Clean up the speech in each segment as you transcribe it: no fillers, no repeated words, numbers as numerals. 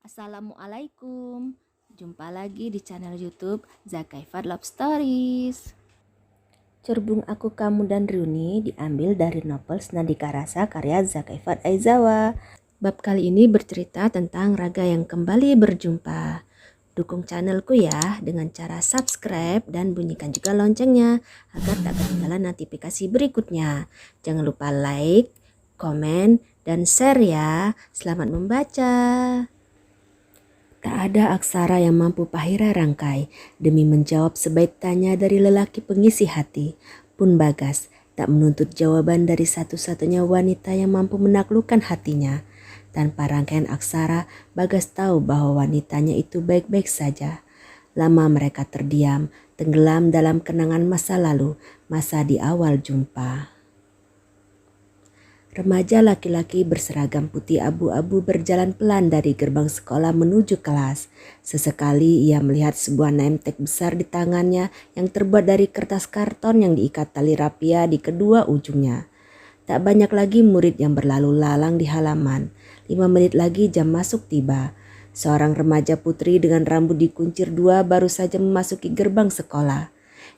Assalamualaikum. Jumpa lagi di channel YouTube Zakaifat Love Stories. Cerbung Aku Kamu dan Riuni diambil dari novel Senandika Rasa karya Zakaifat Aizawa. Bab kali ini bercerita tentang raga yang kembali berjumpa. Dukung channelku ya dengan cara subscribe dan bunyikan juga loncengnya agar tak ketinggalan notifikasi berikutnya. Jangan lupa like, komen, dan share ya. Selamat membaca. Tak ada aksara yang mampu Pahira rangkai demi menjawab sebaik tanya dari lelaki pengisi hati. Pun Bagas tak menuntut jawaban dari satu-satunya wanita yang mampu menaklukkan hatinya. Tanpa rangkaian aksara, Bagas tahu bahwa wanitanya itu baik-baik saja. Lama mereka terdiam, tenggelam dalam kenangan masa lalu, masa di awal jumpa. Remaja laki-laki berseragam putih abu-abu berjalan pelan dari gerbang sekolah menuju kelas. Sesekali ia melihat sebuah name tag besar di tangannya yang terbuat dari kertas karton yang diikat tali rapia di kedua ujungnya. Tak banyak lagi murid yang berlalu lalang di halaman. 5 menit lagi jam masuk tiba. Seorang remaja putri dengan rambut dikuncir dua baru saja memasuki gerbang sekolah.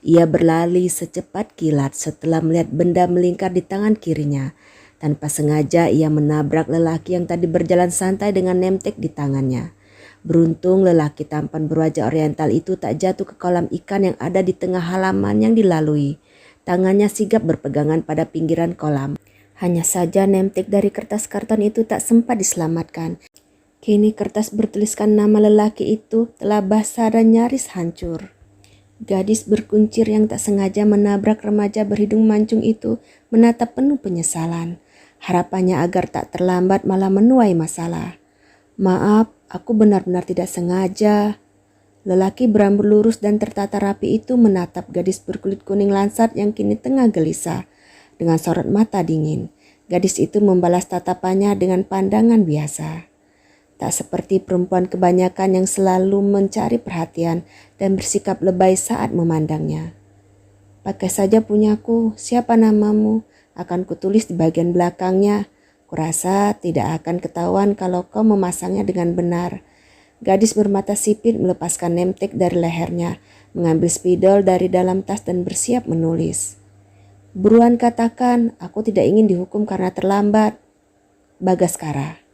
Ia berlari secepat kilat setelah melihat benda melingkar di tangan kirinya. Tanpa sengaja ia menabrak lelaki yang tadi berjalan santai dengan name tag di tangannya. Beruntung lelaki tampan berwajah oriental itu tak jatuh ke kolam ikan yang ada di tengah halaman yang dilalui. Tangannya sigap berpegangan pada pinggiran kolam. Hanya saja name tag dari kertas karton itu tak sempat diselamatkan. Kini kertas bertuliskan nama lelaki itu telah basah dan nyaris hancur. Gadis berkuncir yang tak sengaja menabrak remaja berhidung mancung itu menatap penuh penyesalan. Harapannya agar tak terlambat malah menuai masalah. Maaf, aku benar-benar tidak sengaja. Lelaki berambut lurus dan tertata rapi itu menatap gadis berkulit kuning lansat yang kini tengah gelisah. Dengan sorot mata dingin, gadis itu membalas tatapannya dengan pandangan biasa. Tak seperti perempuan kebanyakan yang selalu mencari perhatian dan bersikap lebay saat memandangnya. Pakai saja punyaku, siapa namamu? Akan kutulis di bagian belakangnya. Kurasa tidak akan ketahuan kalau kau memasangnya dengan benar. Gadis bermata sipit melepaskan name tag dari lehernya, mengambil spidol dari dalam tas dan bersiap menulis. Buruan katakan, aku tidak ingin dihukum karena terlambat. Bagaskara.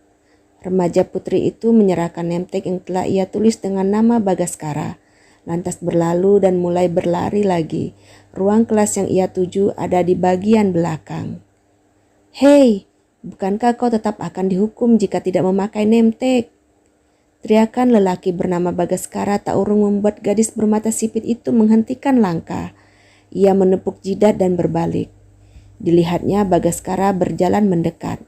Remaja putri itu menyerahkan name tag yang telah ia tulis dengan nama Bagaskara. Lantas berlalu dan mulai berlari lagi. Ruang kelas yang ia tuju ada di bagian belakang. Hei, bukankah kau tetap akan dihukum jika tidak memakai name tag? Teriakan lelaki bernama Bagaskara tak urung membuat gadis bermata sipit itu menghentikan langkah. Ia menepuk jidat dan berbalik. Dilihatnya Bagaskara berjalan mendekat.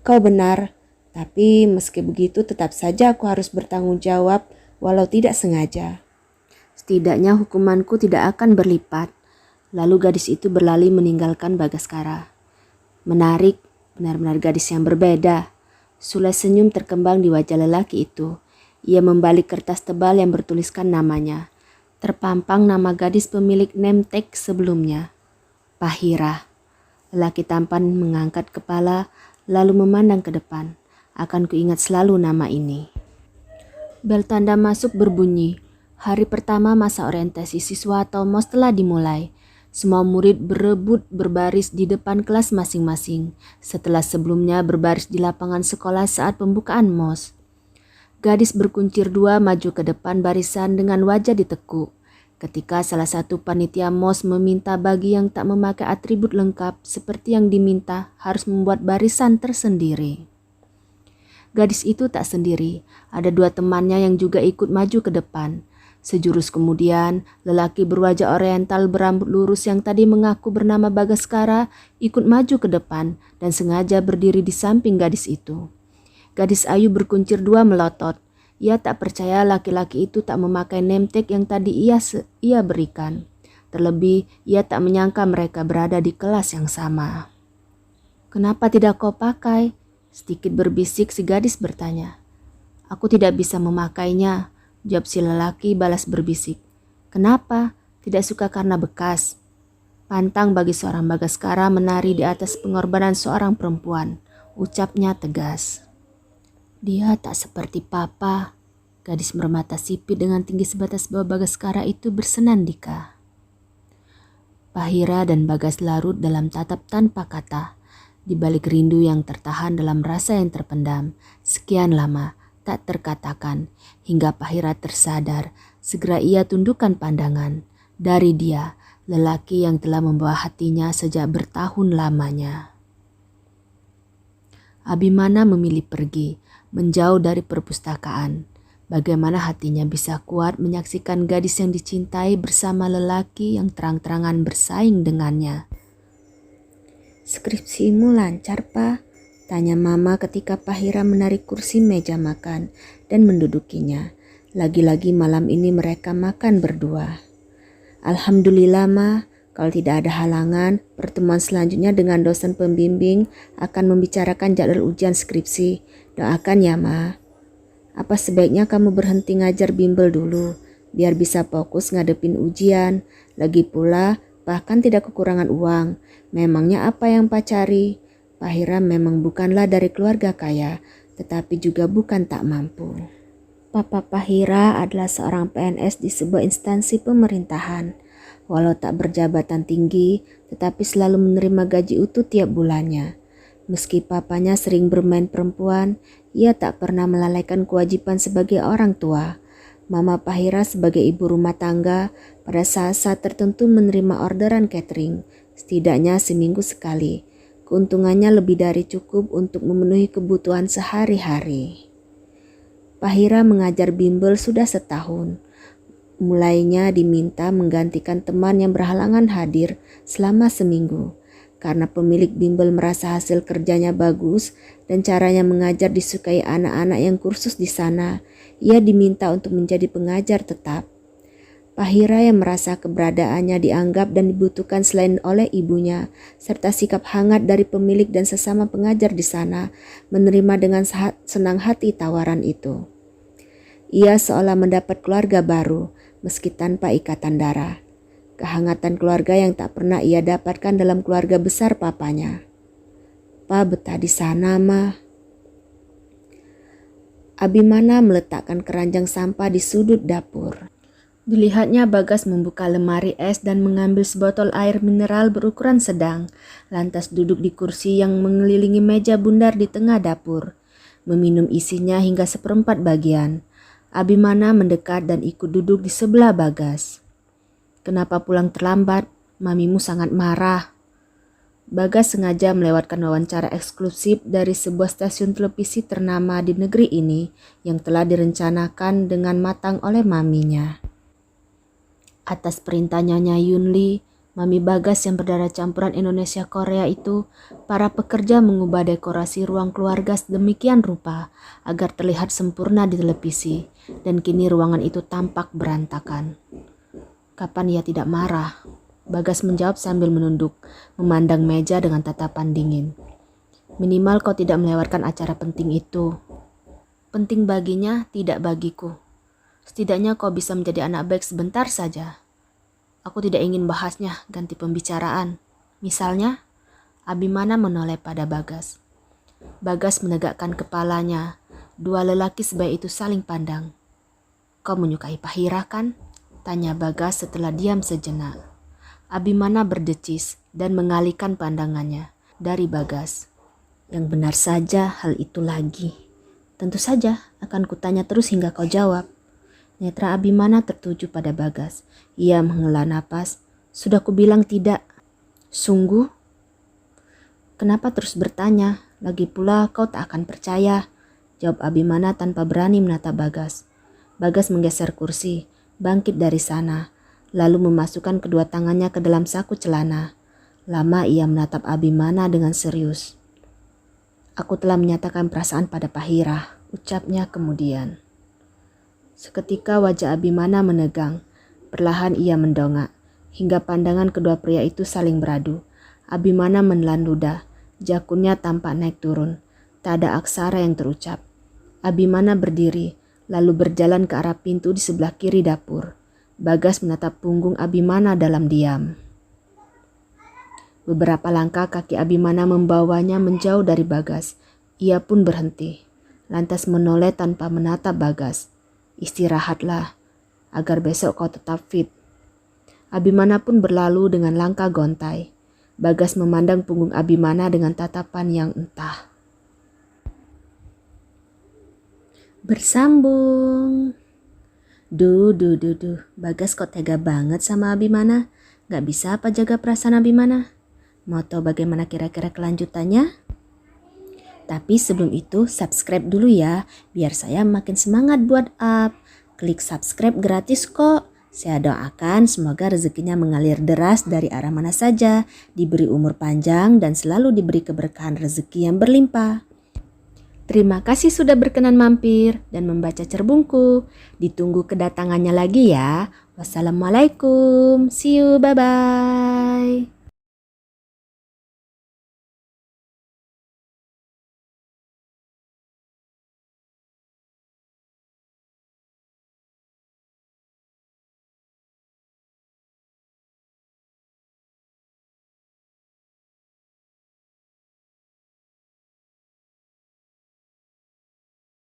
Kau benar, tapi meski begitu tetap saja aku harus bertanggung jawab walau tidak sengaja. Setidaknya hukumanku tidak akan berlipat. Lalu gadis itu berlari meninggalkan Bagaskara. Menarik, benar-benar gadis yang berbeda. Sulai senyum terkembang di wajah lelaki itu. Ia membalik kertas tebal yang bertuliskan namanya. Terpampang nama gadis pemilik name tag sebelumnya. Pahira. Lelaki tampan mengangkat kepala lalu memandang ke depan. Akan kuingat selalu nama ini. Bel tanda masuk berbunyi. Hari pertama masa orientasi siswa atau MOS telah dimulai. Semua murid berebut berbaris di depan kelas masing-masing setelah sebelumnya berbaris di lapangan sekolah saat pembukaan MOS. Gadis berkuncir dua maju ke depan barisan dengan wajah ditekuk. Ketika salah satu panitia MOS meminta bagi yang tak memakai atribut lengkap seperti yang diminta harus membuat barisan tersendiri. Gadis itu tak sendiri, ada dua temannya yang juga ikut maju ke depan. Sejurus kemudian, lelaki berwajah oriental berambut lurus yang tadi mengaku bernama Bagaskara ikut maju ke depan dan sengaja berdiri di samping gadis itu. Gadis ayu berkuncir dua melotot. Ia tak percaya laki-laki itu tak memakai name tag yang tadi ia berikan. Terlebih, ia tak menyangka mereka berada di kelas yang sama. Kenapa tidak kau pakai? Sedikit berbisik si gadis bertanya. Aku tidak bisa memakainya, jawab si lelaki balas berbisik. Kenapa? Tidak suka karena bekas. Pantang bagi seorang Bagaskara menari di atas pengorbanan seorang perempuan, ucapnya tegas. Dia tak seperti papa. Gadis bermata sipit dengan tinggi sebatas bawah Bagaskara itu bersenandika. Pahira dan Bagas larut dalam tatap tanpa kata. Di balik rindu yang tertahan dalam rasa yang terpendam, sekian lama tak terkatakan, hingga Pahira tersadar, segera ia tundukkan pandangan. Dari dia, lelaki yang telah membawa hatinya sejak bertahun lamanya. Abimana memilih pergi, menjauh dari perpustakaan. Bagaimana hatinya bisa kuat menyaksikan gadis yang dicintai bersama lelaki yang terang-terangan bersaing dengannya. "Skripsimu lancar, Pak?" tanya Mama ketika Pahira menarik kursi meja makan dan mendudukinya. Lagi-lagi malam ini mereka makan berdua. "Alhamdulillah, Ma. Kalau tidak ada halangan, pertemuan selanjutnya dengan dosen pembimbing akan membicarakan jadwal ujian skripsi. Doakan ya, Ma. Apa sebaiknya kamu berhenti ngajar bimbel dulu, biar bisa fokus ngadepin ujian. Lagi pula, bahkan tidak kekurangan uang. Memangnya apa yang Pak cari? Pahira memang bukanlah dari keluarga kaya, tetapi juga bukan tak mampu. Papa Pahira adalah seorang PNS di sebuah instansi pemerintahan. Walau tak berjabatan tinggi, tetapi selalu menerima gaji utuh tiap bulannya. Meski papanya sering bermain perempuan, ia tak pernah melalaikan kewajiban sebagai orang tua. Mama Pahira sebagai ibu rumah tangga pada saat-saat tertentu menerima orderan catering, setidaknya seminggu sekali. Keuntungannya lebih dari cukup untuk memenuhi kebutuhan sehari-hari. Pahira mengajar bimbel sudah setahun. Mulainya diminta menggantikan teman yang berhalangan hadir selama seminggu. Karena pemilik bimbel merasa hasil kerjanya bagus dan caranya mengajar disukai anak-anak yang kursus di sana, ia diminta untuk menjadi pengajar tetap. Pahira yang merasa keberadaannya dianggap dan dibutuhkan selain oleh ibunya, serta sikap hangat dari pemilik dan sesama pengajar di sana, menerima dengan senang hati tawaran itu. Ia seolah mendapat keluarga baru, meski tanpa ikatan darah. Kehangatan keluarga yang tak pernah ia dapatkan dalam keluarga besar papanya. "Pa betah di sana, Ma." Abimana meletakkan keranjang sampah di sudut dapur. Dilihatnya Bagas membuka lemari es dan mengambil sebotol air mineral berukuran sedang, lantas duduk di kursi yang mengelilingi meja bundar di tengah dapur, meminum isinya hingga seperempat bagian. Abimana mendekat dan ikut duduk di sebelah Bagas. "Kenapa pulang terlambat? Mamimu sangat marah." Bagas sengaja melewatkan wawancara eksklusif dari sebuah stasiun televisi ternama di negeri ini yang telah direncanakan dengan matang oleh maminya. Atas perintah Nyonya Yunli, Mami Bagas yang berdarah campuran Indonesia Korea itu, para pekerja mengubah dekorasi ruang keluarga sedemikian rupa agar terlihat sempurna di televisi, dan kini ruangan itu tampak berantakan. "Kapan ia tidak marah?" Bagas menjawab sambil menunduk, memandang meja dengan tatapan dingin. "Minimal kau tidak melewatkan acara penting itu." "Penting baginya, tidak bagiku. Setidaknya kau bisa menjadi anak baik sebentar saja." "Aku tidak ingin bahasnya, ganti pembicaraan. Misalnya?" Abimana menoleh pada Bagas. Bagas menegakkan kepalanya. Dua lelaki sebaik itu saling pandang. "Kau menyukai Pahira, kan?" tanya Bagas setelah diam sejenak. Abimana berdecis dan mengalihkan pandangannya dari Bagas. "Yang benar saja hal itu lagi." "Tentu saja, akan kutanya terus hingga kau jawab." Netra Abimana tertuju pada Bagas. Ia menghela napas. "Sudah kubilang tidak." "Sungguh?" "Kenapa terus bertanya? Lagi pula kau tak akan percaya," jawab Abimana tanpa berani menatap Bagas. Bagas menggeser kursi, bangkit dari sana, lalu memasukkan kedua tangannya ke dalam saku celana. Lama ia menatap Abimana dengan serius. "Aku telah menyatakan perasaan pada Pahira," ucapnya kemudian. Seketika wajah Abimana menegang. Perlahan ia mendongak, hingga pandangan kedua pria itu saling beradu. Abimana menelan ludah, jakunnya tampak naik turun. Tak ada aksara yang terucap. Abimana berdiri, lalu berjalan ke arah pintu di sebelah kiri dapur. Bagas menatap punggung Abimana dalam diam. Beberapa langkah kaki Abimana membawanya menjauh dari Bagas. Ia pun berhenti. lantas menoleh tanpa menatap Bagas. Istirahatlah, agar besok kau tetap fit. Abimana pun berlalu dengan langkah gontai. Bagas memandang punggung Abimana dengan tatapan yang entah. Bersambung. Duh, Bagas kok tega banget sama Abimana? Gak bisa apa jaga perasaan Abimana? Mau tahu bagaimana kira-kira kelanjutannya? Tapi sebelum itu subscribe dulu ya, biar saya makin semangat buat up. Klik subscribe gratis kok. Saya doakan semoga rezekinya mengalir deras dari arah mana saja, diberi umur panjang dan selalu diberi keberkahan rezeki yang berlimpah. Terima kasih sudah berkenan mampir dan membaca cerbungku. Ditunggu kedatangannya lagi ya. Wassalamualaikum. See you, bye-bye.